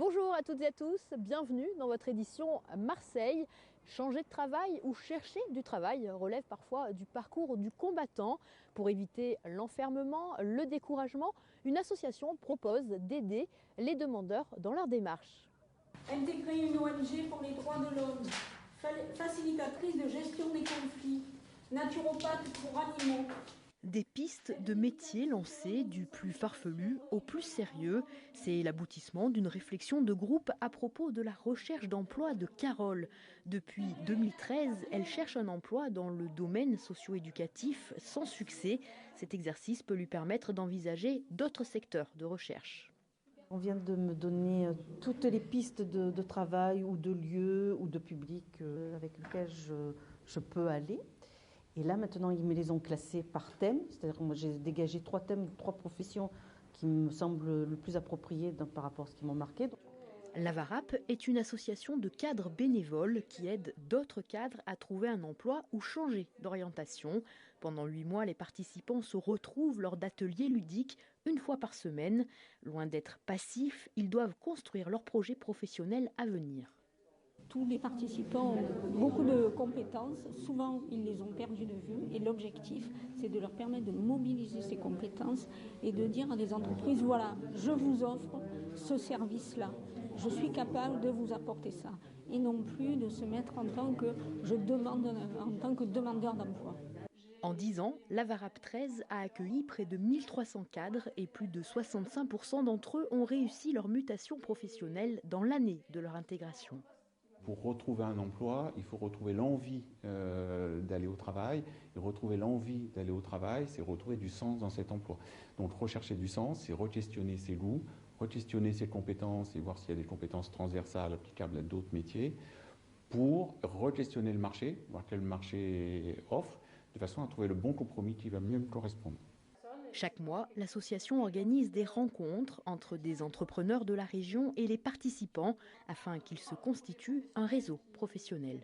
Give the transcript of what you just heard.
Bonjour à toutes et à tous, bienvenue dans votre édition Marseille. Changer de travail ou chercher du travail relève parfois du parcours du combattant. Pour éviter l'enfermement, le découragement, une association propose d'aider les demandeurs dans leur démarche. Intégrer une ONG pour les droits de l'homme, facilitatrice de gestion des conflits, naturopathe pour animaux. Des pistes de métiers lancées du plus farfelu au plus sérieux. C'est l'aboutissement d'une réflexion de groupe à propos de la recherche d'emploi de Carole. Depuis 2013, elle cherche un emploi dans le domaine socio-éducatif sans succès. Cet exercice peut lui permettre d'envisager d'autres secteurs de recherche. On vient de me donner toutes les pistes de travail ou de lieux ou de public avec lesquels je peux aller. Et là, maintenant, ils me les ont classés par thème. C'est-à-dire que moi, j'ai dégagé 3 thèmes, 3 professions qui me semblent le plus appropriées par rapport à ce qui m'ont marqué. L'Avarap est une association de cadres bénévoles qui aide d'autres cadres à trouver un emploi ou changer d'orientation. Pendant 8 mois, les participants se retrouvent lors d'ateliers ludiques une fois par semaine. Loin d'être passifs, ils doivent construire leur projet professionnel à venir. Tous les participants ont beaucoup de compétences, souvent ils les ont perdues de vue et l'objectif c'est de leur permettre de mobiliser ces compétences et de dire à des entreprises voilà, je vous offre ce service-là, je suis capable de vous apporter ça et non plus de se mettre en tant que demandeur d'emploi. En 10 ans, l'Avarap 13 a accueilli près de 1300 cadres et plus de 65% d'entre eux ont réussi leur mutation professionnelle dans l'année de leur intégration. Pour retrouver un emploi, il faut retrouver l'envie d'aller au travail. Et retrouver l'envie d'aller au travail, c'est retrouver du sens dans cet emploi. Donc rechercher du sens, c'est re-questionner ses goûts, re-questionner ses compétences et voir s'il y a des compétences transversales applicables à d'autres métiers pour re-questionner le marché, voir quel marché offre, de façon à trouver le bon compromis qui va mieux me correspondre. Chaque mois, l'association organise des rencontres entre des entrepreneurs de la région et les participants afin qu'ils se constituent un réseau professionnel.